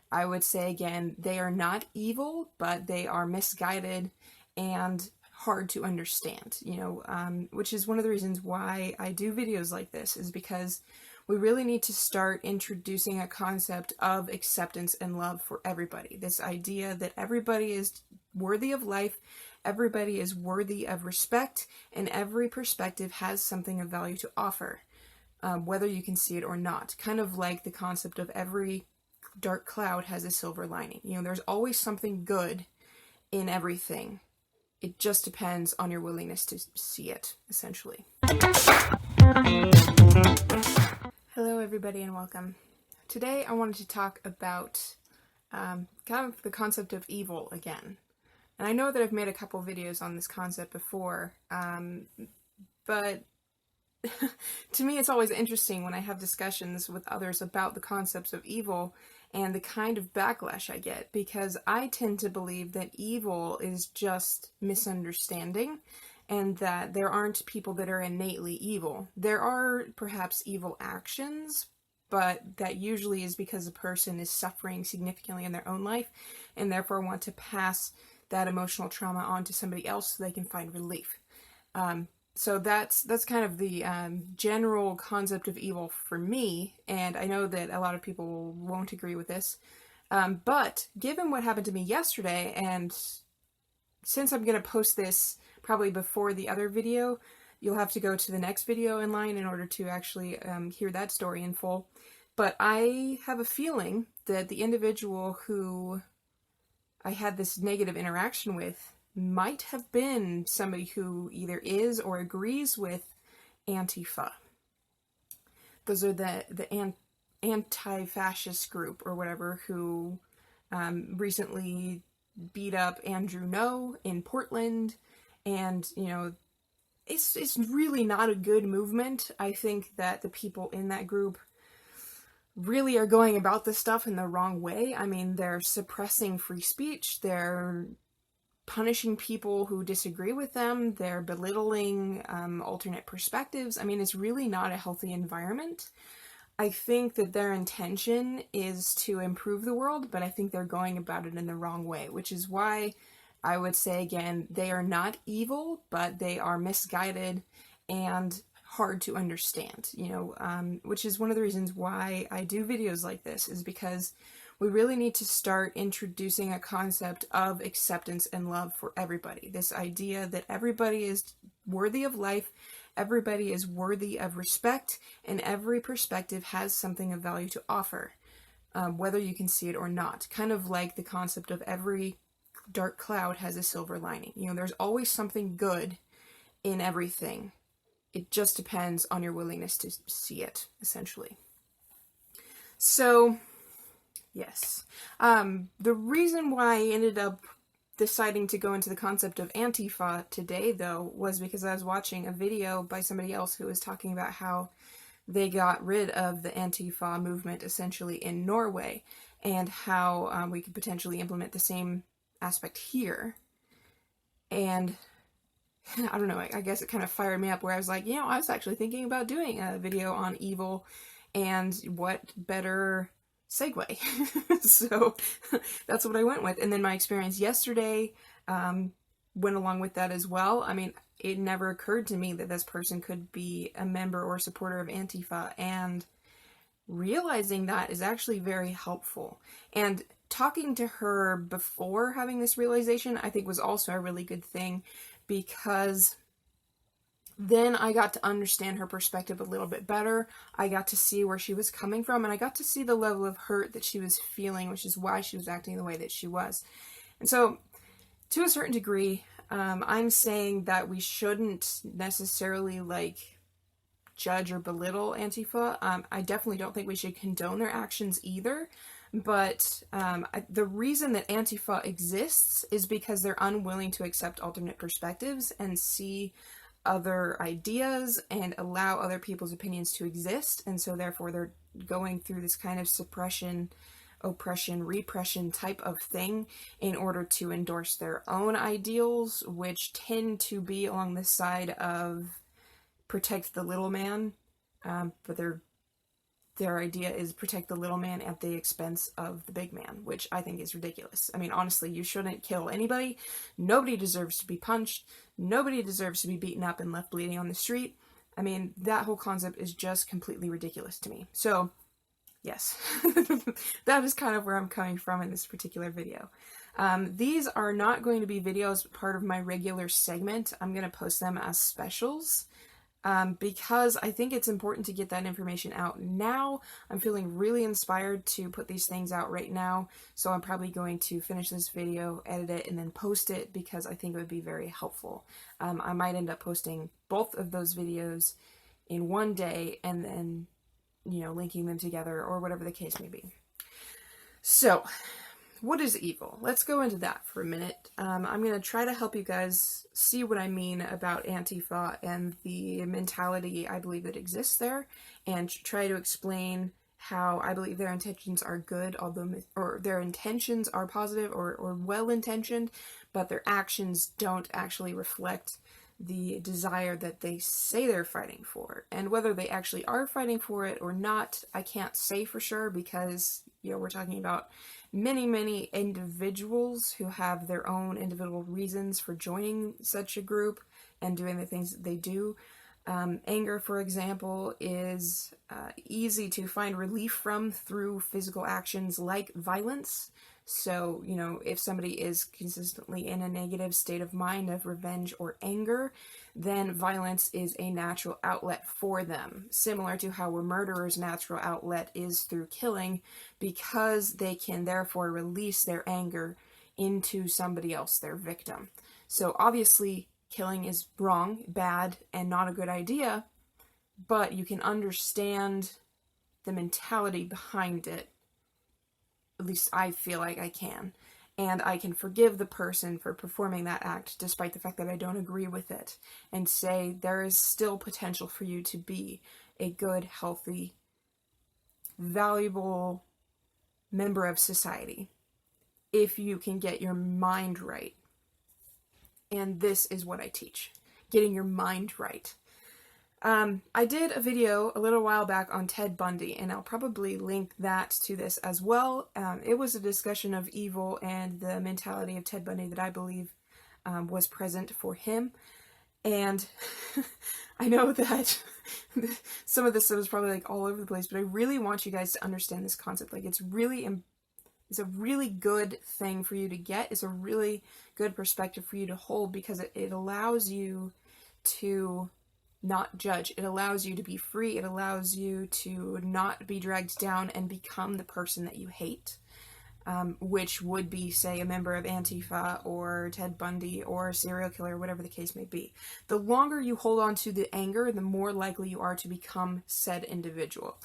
I would say again, they are not evil, but they are misguided and hard to understand, which is one of the reasons why I do videos like this, is because we really need to start introducing a concept of acceptance and love for everybody. This idea that everybody is worthy of life, everybody is worthy of respect, and every perspective has something of value to offer, whether you can see it or not. Kind of like the concept of every dark cloud has a silver lining. There's always something good in everything. It just depends on your willingness to see it, essentially. Hello, everybody, and welcome. Today, I wanted to talk about kind of the concept of evil again. And I know that I've made a couple videos on this concept before, but to me, it's always interesting when I have discussions with others about the concepts of evil and the kind of backlash I get, because I tend to believe that evil is just misunderstanding and that there aren't people that are innately evil. There are perhaps evil actions, but that usually is because a person is suffering significantly in their own life and therefore want to pass that emotional trauma on to somebody else so they can find relief. So that's kind of the general concept of evil for me, and I know that a lot of people won't agree with this. But given what happened to me yesterday, and since I'm going to post this probably before the other video, you'll have to go to the next video in line in order to actually hear that story in full. But I have a feeling that the individual who I had this negative interaction with might have been somebody who either is or agrees with Antifa. Those are the anti-fascist group or whatever who recently beat up Andrew No in Portland, and it's really not a good movement. I think that the people in that group really are going about this stuff in the wrong way. I mean, they're suppressing free speech, they're punishing people who disagree with them, they're belittling alternate perspectives. I mean, it's really not a healthy environment. I think that their intention is to improve the world, but I think they're going about it in the wrong way, which is why I would say again, they are not evil, but they are misguided and hard to understand, which is one of the reasons why I do videos like this, is because we really need to start introducing a concept of acceptance and love for everybody. This idea that everybody is worthy of life, everybody is worthy of respect, and every perspective has something of value to offer, whether you can see it or not. Kind of like the concept of every dark cloud has a silver lining. There's always something good in everything. It just depends on your willingness to see it, essentially. So, yes. The reason why I ended up deciding to go into the concept of Antifa today, though, was because I was watching a video by somebody else who was talking about how they got rid of the Antifa movement, essentially, in Norway, and how we could potentially implement the same aspect here. And I don't know, I guess it kind of fired me up, where I was like, I was actually thinking about doing a video on evil, and what better segue. So that's what I went with. And then my experience yesterday went along with that as well. I mean, it never occurred to me that this person could be a member or supporter of Antifa, and realizing that is actually very helpful. And talking to her before having this realization, I think, was also a really good thing, because then I got to understand her perspective a little bit better. I got to see where she was coming from, and I got to see the level of hurt that she was feeling, which is why she was acting the way that she was. And so, to a certain degree, I'm saying that we shouldn't necessarily, judge or belittle Antifa. I definitely don't think we should condone their actions either. But the reason that Antifa exists is because they're unwilling to accept alternate perspectives and see other ideas and allow other people's opinions to exist. And so therefore they're going through this kind of suppression, oppression, repression type of thing in order to endorse their own ideals, which tend to be along the side of protect the little man, but they're their idea is protect the little man at the expense of the big man, which I think is ridiculous. I mean, honestly, you shouldn't kill anybody. Nobody deserves to be punched. Nobody deserves to be beaten up and left bleeding on the street. I mean, that whole concept is just completely ridiculous to me. So, yes, that is kind of where I'm coming from in this particular video. These are not going to be videos part of my regular segment. I'm going to post them as specials. Because I think it's important to get that information out now. I'm feeling really inspired to put these things out right now, so I'm probably going to finish this video, edit it, and then post it because I think it would be very helpful. I might end up posting both of those videos in one day and then, you know, linking them together or whatever the case may be. So, what is evil? Let's go into that for a minute. I'm going to try to help you guys see what I mean about Antifa and the mentality I believe that exists there, and try to explain how I believe their intentions are good, or their intentions are positive or well-intentioned, but their actions don't actually reflect the desire that they say they're fighting for. And whether they actually are fighting for it or not, I can't say for sure because, you know, we're talking about many individuals who have their own individual reasons for joining such a group and doing the things that they do. Anger, for example, is easy to find relief from through physical actions like violence. So, you know, if somebody is consistently in a negative state of mind of revenge or anger, then violence is a natural outlet for them, similar to how a murderer's natural outlet is through killing, because they can therefore release their anger into somebody else, their victim. So obviously, killing is wrong, bad, and not a good idea, but you can understand the mentality behind it. At least I feel like I can. And I can forgive the person for performing that act despite the fact that I don't agree with it, and say there is still potential for you to be a good, healthy, valuable member of society if you can get your mind right. And this is what I teach. Getting your mind right. I did a video a little while back on Ted Bundy, and I'll probably link that to this as well. It was a discussion of evil and the mentality of Ted Bundy that I believe was present for him. And I know that some of this was probably like all over the place, but I really want you guys to understand this concept. Like, it's a really good thing for you to get. It's a really good perspective for you to hold, because it allows you to not judge. It allows you to be free. It allows you to not be dragged down and become the person that you hate, which would be, say, a member of Antifa or Ted Bundy or a serial killer, whatever the case may be. The longer you hold on to the anger, the more likely you are to become said individual.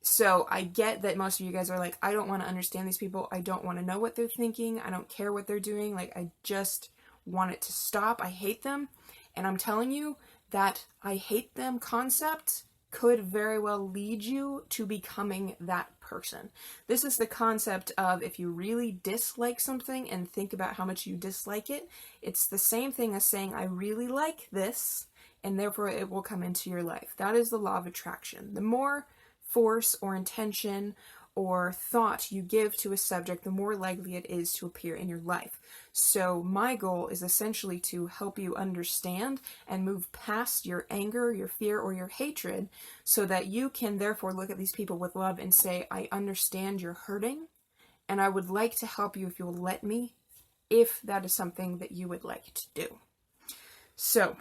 So I get that most of you guys are like, I don't want to understand these people. I don't want to know what they're thinking. I don't care what they're doing. Like, I just want it to stop. I hate them. And I'm telling you, that I hate them concept could very well lead you to becoming that person. This is the concept of, if you really dislike something and think about how much you dislike it, it's the same thing as saying, I really like this, and therefore it will come into your life. That is the law of attraction. The more force or intention or thought you give to a subject, the more likely it is to appear in your life. So my goal is essentially to help you understand and move past your anger, your fear, or your hatred, so that you can therefore look at these people with love and say, I understand you're hurting, and I would like to help you if you will let me, if that is something that you would like to do. So,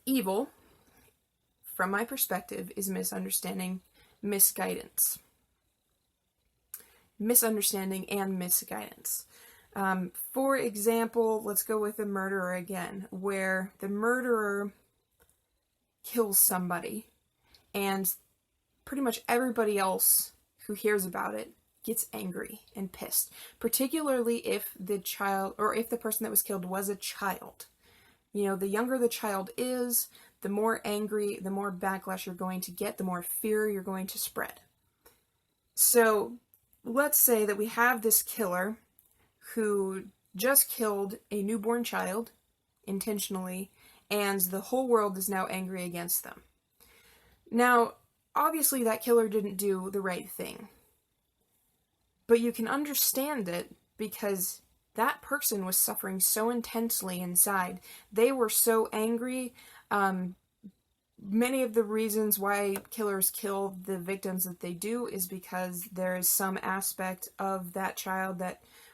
evil, from my perspective, is misunderstanding, misguidance. Misunderstanding and misguidance. For example, let's go with the murderer again, where the murderer kills somebody and pretty much everybody else who hears about it gets angry and pissed, particularly if the child, or if the person that was killed was a child. You know, the younger the child is, the more angry, the more backlash you're going to get, the more fear you're going to spread. So let's say that we have this killer who just killed a newborn child intentionally, and the whole world is now angry against them. Now, obviously that killer didn't do the right thing. But you can understand it because that person was suffering so intensely inside. They were so angry. Many of the reasons why killers kill the victims that they do is because there is some aspect of that child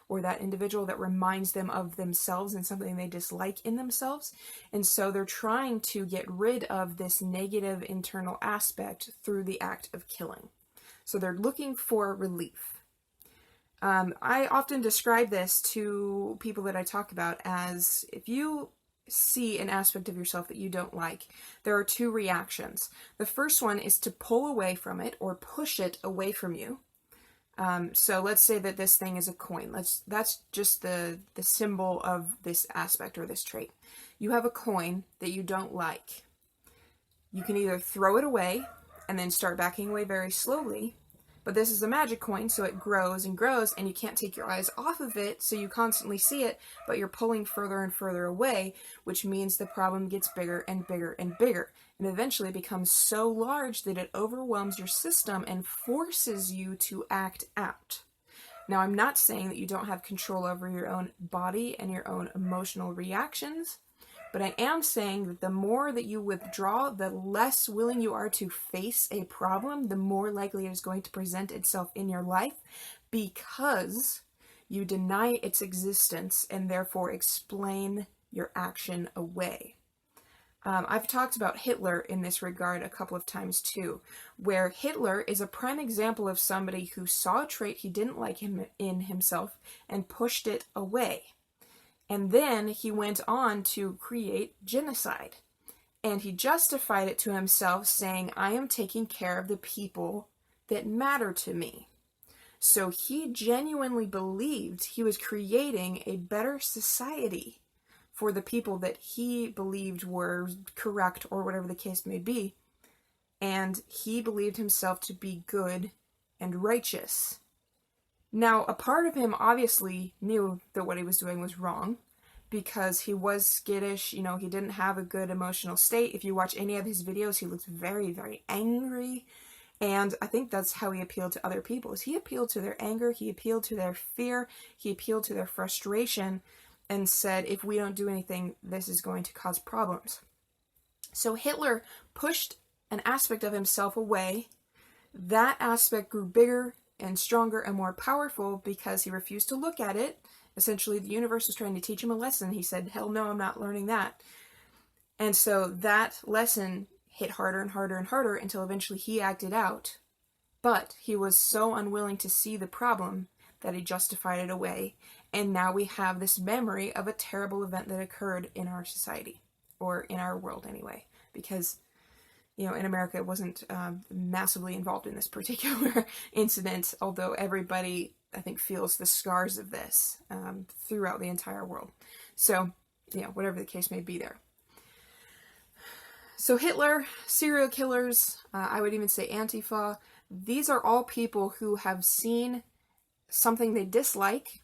or that individual that reminds them of themselves and something they dislike in themselves. And so they're trying to get rid of this negative internal aspect through the act of killing. So they're looking for relief. I often describe this to people that I talk about as, if you see an aspect of yourself that you don't like, there are two reactions. The first one is to pull away from it or push it away from you. So let's say that this thing is a coin. That's just the symbol of this aspect or this trait. You have a coin that you don't like. You can either throw it away and then start backing away very slowly, but this is a magic coin, so it grows and grows, and you can't take your eyes off of it, so you constantly see it, but you're pulling further and further away, which means the problem gets bigger and bigger and bigger, and eventually becomes so large that it overwhelms your system and forces you to act out. Now, I'm not saying that you don't have control over your own body and your own emotional reactions, but I am saying that the more that you withdraw, the less willing you are to face a problem, the more likely it is going to present itself in your life, because you deny its existence and therefore explain your action away. I've talked about Hitler in this regard a couple of times too, where Hitler is a prime example of somebody who saw a trait he didn't like in himself and pushed it away. And then he went on to create genocide. And he justified it to himself, saying, I am taking care of the people that matter to me. So he genuinely believed he was creating a better society for the people that he believed were correct, or whatever the case may be. And he believed himself to be good and righteous. Now, a part of him obviously knew that what he was doing was wrong, because he was skittish, he didn't have a good emotional state. If you watch any of his videos, he looks very, very angry, and I think that's how he appealed to other people. He appealed to their anger, he appealed to their fear, he appealed to their frustration, and said, if we don't do anything, this is going to cause problems. So Hitler pushed an aspect of himself away. That aspect grew bigger and stronger and more powerful because he refused to look at it. Essentially, the universe was trying to teach him a lesson. He said, hell no, I'm not learning that. And so that lesson hit harder and harder and harder until eventually he acted out. But he was so unwilling to see the problem that he justified it away. And now we have this memory of a terrible event that occurred in our society, or in our world anyway, because in America, it wasn't massively involved in this particular incident, although everybody, I think, feels the scars of this throughout the entire world. So, whatever the case may be there. So Hitler, serial killers, I would even say Antifa, these are all people who have seen something they dislike,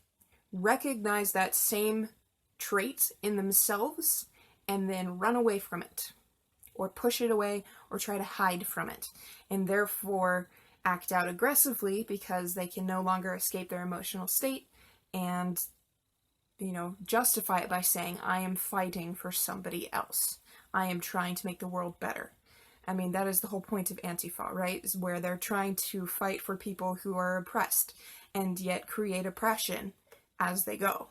recognize that same trait in themselves, and then run away from it, or push it away, or try to hide from it, and therefore act out aggressively because they can no longer escape their emotional state and, justify it by saying, I am fighting for somebody else. I am trying to make the world better. I mean, that is the whole point of Antifa, right? Is where they're trying to fight for people who are oppressed and yet create oppression as they go.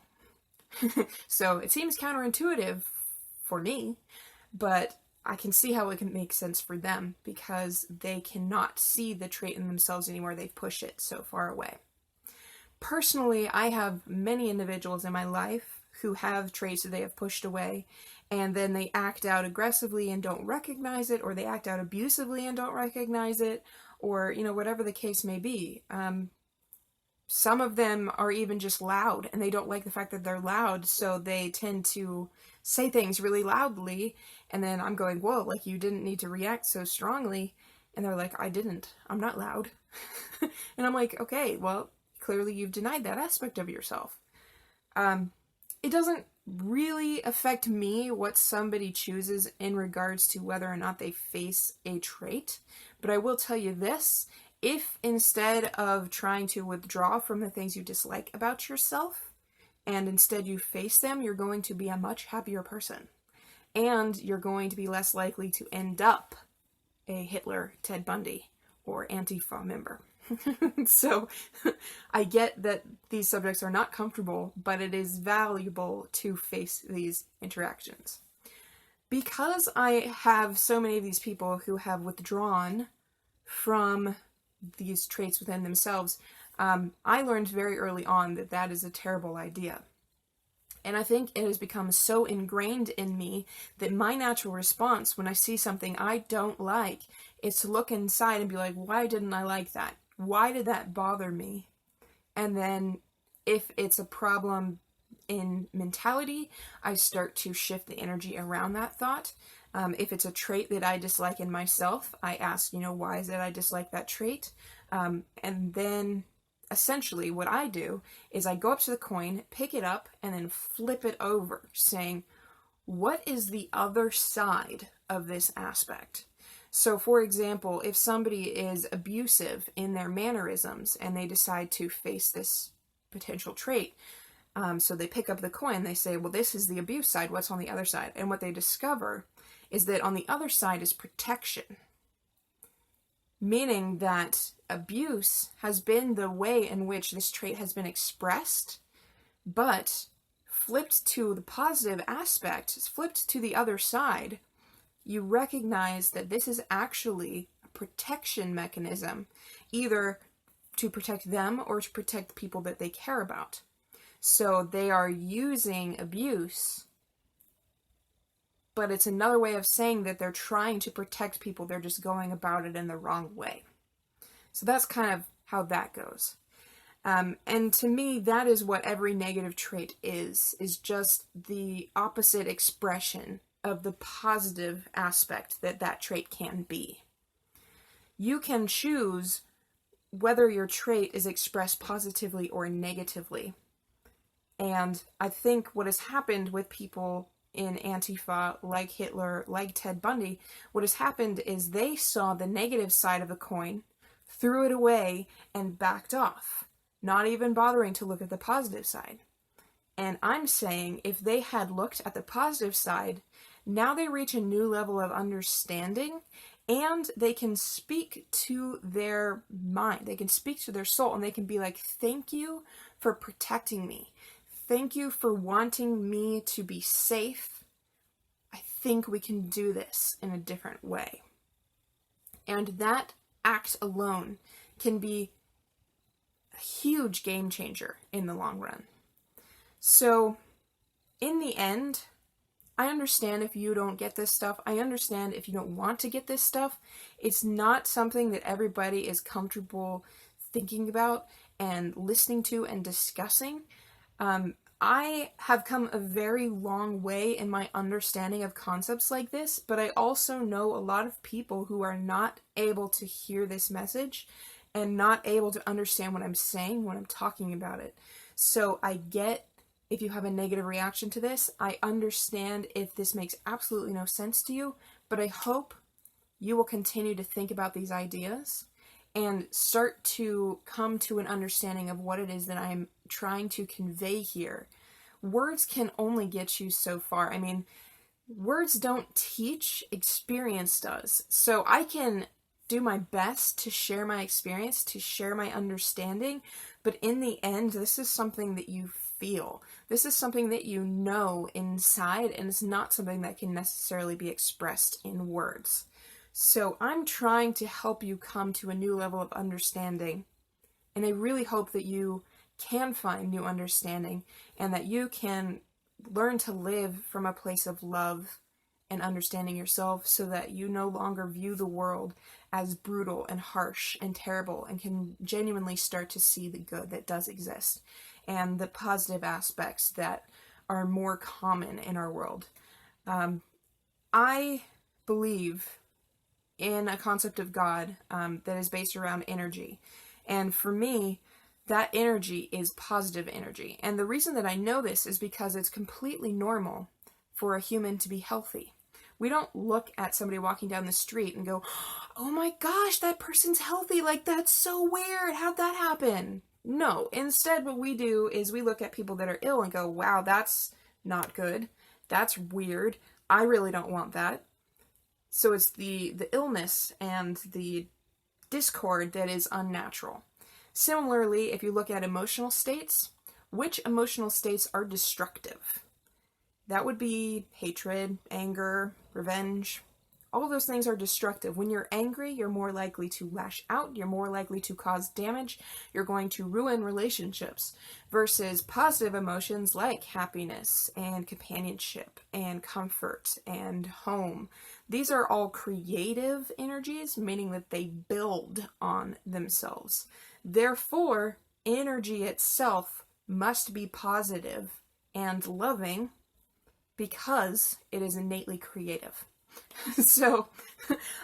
So it seems counterintuitive for me, but I can see how it can make sense for them because they cannot see the trait in themselves anymore. They've pushed it so far away. Personally, I have many individuals in my life who have traits that they have pushed away, and then they act out aggressively and don't recognize it, or they act out abusively and don't recognize it, or, whatever the case may be. Some of them are even just loud, and they don't like the fact that they're loud, so they tend to say things really loudly, and then I'm going, whoa, you didn't need to react so strongly, and they're like, I didn't, I'm not loud. And I'm like, okay, well, clearly you've denied that aspect of yourself. It doesn't really affect me what somebody chooses in regards to whether or not they face a trait. But I will tell you this, if instead of trying to withdraw from the things you dislike about yourself, and instead you face them, you're going to be a much happier person. And you're going to be less likely to end up a Hitler, Ted Bundy, or Antifa member. So I get that these subjects are not comfortable, but it is valuable to face these interactions. Because I have so many of these people who have withdrawn from these traits within themselves, I learned very early on that that is a terrible idea. And I think it has become so ingrained in me that my natural response when I see something I don't like is to look inside and be like, why didn't I like that? Why did that bother me? And then if it's a problem in mentality, I start to shift the energy around that thought. If it's a trait that I dislike in myself, I ask, why is it I dislike that trait? And then essentially what I do is I go up to the coin, pick it up, and then flip it over, saying, what is the other side of this aspect? So, for example, if somebody is abusive in their mannerisms and they decide to face this potential trait, so they pick up the coin, they say, well, this is the abuse side, what's on the other side? And what they discover is that on the other side is protection. Meaning that abuse has been the way in which this trait has been expressed, but flipped to the positive aspect, flipped to the other side, you recognize that this is actually a protection mechanism, either to protect them or to protect the people that they care about. So they are using abuse, but it's another way of saying that they're trying to protect people, they're just going about it in the wrong way. So that's kind of how that goes. And to me, that is what every negative trait is just the opposite expression of the positive aspect that that trait can be. You can choose whether your trait is expressed positively or negatively. And I think what has happened with people in Antifa, like Hitler, like Ted Bundy, what has happened is they saw the negative side of the coin, threw it away, and backed off, not even bothering to look at the positive side. And I'm saying if they had looked at the positive side, now they reach a new level of understanding, and they can speak to their mind, they can speak to their soul, and they can be like, thank you for protecting me. Thank you for wanting me to be safe. I think we can do this in a different way. And that act alone can be a huge game changer in the long run. So, in the end, I understand if you don't get this stuff. I understand if you don't want to get this stuff. It's not something that everybody is comfortable thinking about and listening to and discussing. I have come a very long way in my understanding of concepts like this, but I also know a lot of people who are not able to hear this message and not able to understand what I'm saying when I'm talking about it. So I get if you have a negative reaction to this. I understand if this makes absolutely no sense to you, but I hope you will continue to think about these ideas and start to come to an understanding of what it is that I'm trying to convey here. Words can only get you so far. I mean, words don't teach, experience does. So I can do my best to share my experience, to share my understanding, but in the end, this is something that you feel. This is something that you know inside, and it's not something that can necessarily be expressed in words. So I'm trying to help you come to a new level of understanding, and I really hope that you can find new understanding and that you can learn to live from a place of love and understanding yourself so that you no longer view the world as brutal and harsh and terrible and can genuinely start to see the good that does exist and the positive aspects that are more common in our world. I believe in a concept of God that is based around energy. And for me, that energy is positive energy. And the reason that I know this is because it's completely normal for a human to be healthy. We don't look at somebody walking down the street and go, oh my gosh, that person's healthy. Like, that's so weird. How'd that happen? No. Instead, what we do is we look at people that are ill and go, wow, that's not good. That's weird. I really don't want that. So it's the illness and the discord that is unnatural. Similarly, if you look at emotional states, which emotional states are destructive? That would be hatred, anger, revenge. All of those things are destructive. When you're angry, you're more likely to lash out, you're more likely to cause damage, you're going to ruin relationships, versus positive emotions like happiness and companionship and comfort and home. These are all creative energies, meaning that they build on themselves. Therefore, energy itself must be positive and loving because it is innately creative. So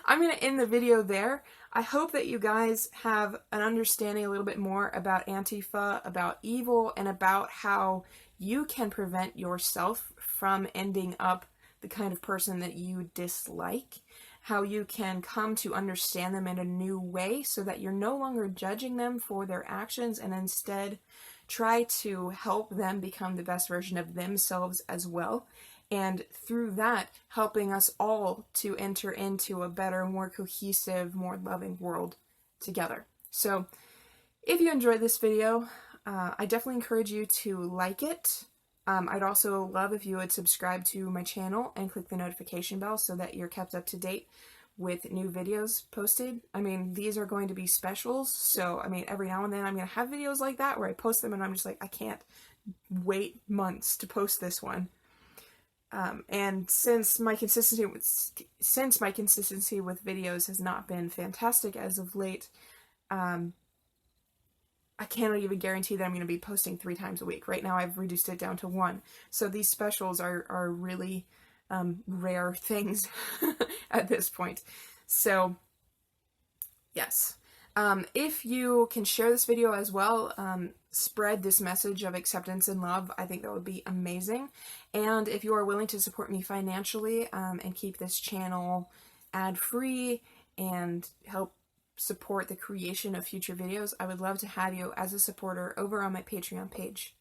I'm going to end the video there. I hope that you guys have an understanding a little bit more about Antifa, about evil, and about how you can prevent yourself from ending up the kind of person that you dislike, how you can come to understand them in a new way so that you're no longer judging them for their actions and instead try to help them become the best version of themselves as well. And through that, helping us all to enter into a better, more cohesive, more loving world together. So if you enjoyed this video, I definitely encourage you to like it. I'd also love if you would subscribe to my channel and click the notification bell so that you're kept up to date with new videos posted. I mean, these are going to be specials, so I mean, every now and then I'm going to have videos like that where I post them and I'm just like, I can't wait months to post this one. And since my consistency with videos has not been fantastic as of late, I cannot even guarantee that I'm going to be posting 3 times a week. Right now I've reduced it down to 1. So these specials are really rare things at this point. So yes. If you can share this video as well, spread this message of acceptance and love, I think that would be amazing. And if you are willing to support me financially and keep this channel ad-free and help support the creation of future videos, I would love to have you as a supporter over on my Patreon page.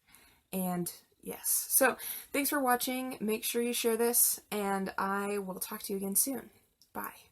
And yes, so thanks for watching. Make sure you share this, and I will talk to you again soon. Bye.